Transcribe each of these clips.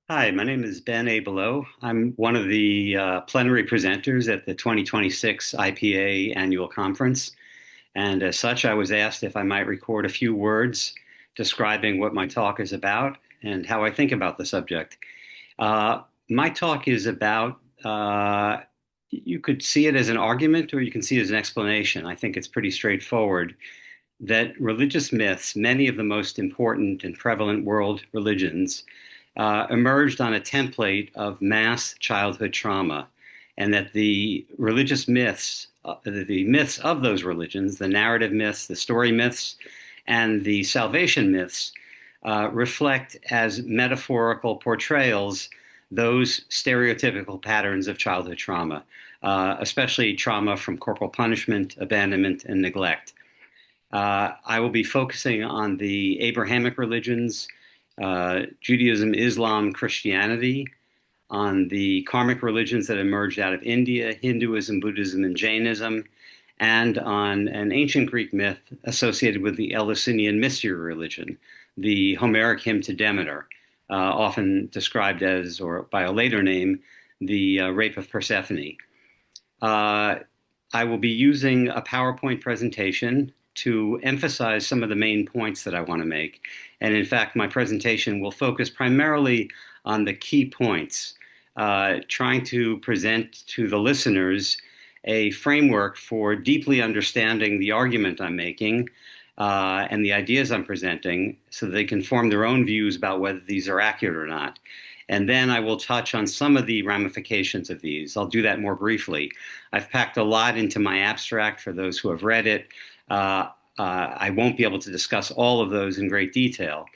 Hi, my name is Ben Abelow. I'm one of the plenary presenters at the 2026 IPA annual conference. And as such, I was asked if I might record a few words describing what my talk is about and how I think about the subject. My talk is about, you could see it as an argument or you can see it as an explanation. I think it's pretty straightforward that religious myths, many of the most important and prevalent world religions, emerged on a template of mass childhood trauma, and that the religious myths, the myths of those religions, the narrative myths, the story myths, and the salvation myths, reflect as metaphorical portrayals those stereotypical patterns of childhood trauma, especially trauma from corporal punishment, abandonment, and neglect. I will be focusing on the Abrahamic religions, Judaism, Islam, Christianity, on the karmic religions that emerged out of India, Hinduism, Buddhism, and Jainism, and on an ancient Greek myth associated with the Eleusinian mystery religion, the Homeric hymn to Demeter, often described as, or by a later name, the rape of Persephone. Uh, I will be using a PowerPoint presentation to emphasize some of the main points that I want to make. And in fact, my presentation will focus primarily on the key points, trying to present to the listeners a framework for deeply understanding the argument I'm making and the ideas I'm presenting so that they can form their own views about whether these are accurate or not. And then I will touch on some of the ramifications of these. I'll do that more briefly. I've packed a lot into my abstract for those who have read it. I won't be able to discuss all of those in great detail,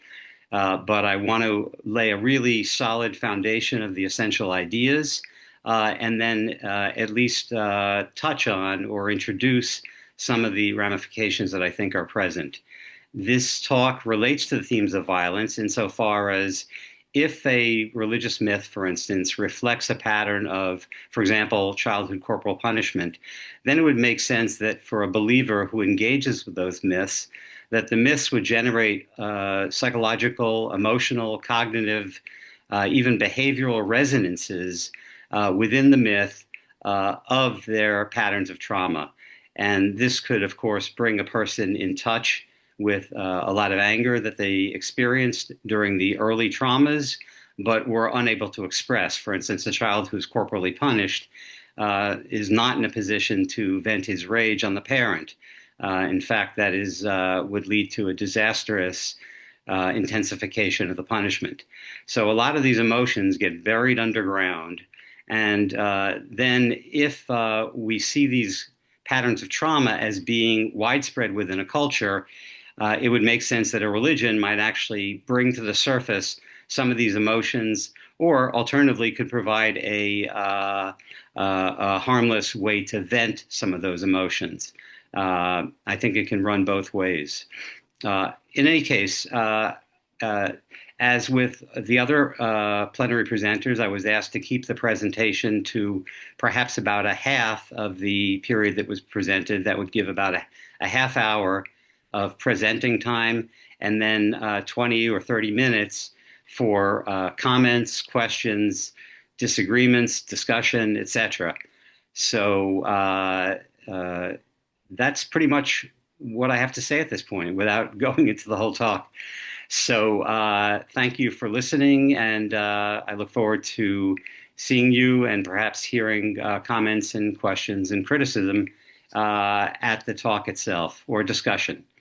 but I want to lay a really solid foundation of the essential ideas and then at least touch on or introduce some of the ramifications that I think are present. This talk relates to the themes of violence insofar as if a religious myth, for instance, reflects a pattern of, for example, childhood corporal punishment, then it would make sense that for a believer who engages with those myths, that the myths would generate psychological, emotional, cognitive, even behavioral resonances within the myth of their patterns of trauma. And this could, of course, bring a person in touch with a lot of anger that they experienced during the early traumas, but were unable to express. For instance, a child who's corporally punished is not in a position to vent his rage on the parent. In fact, that is would lead to a disastrous intensification of the punishment. So a lot of these emotions get buried underground. And then if we see these patterns of trauma as being widespread within a culture, it would make sense that a religion might actually bring to the surface some of these emotions, or alternatively, could provide a harmless way to vent some of those emotions. I think it can run both ways. In any case, as with the other plenary presenters, I was asked to keep the presentation to perhaps about a half of the period that was presented. That would give about a half hour of presenting time, and then 20 or 30 minutes for comments, questions, disagreements, discussion, etc. So that's pretty much what I have to say at this point without going into the whole talk. So thank you for listening, and I look forward to seeing you and perhaps hearing comments and questions and criticism at the talk itself or discussion.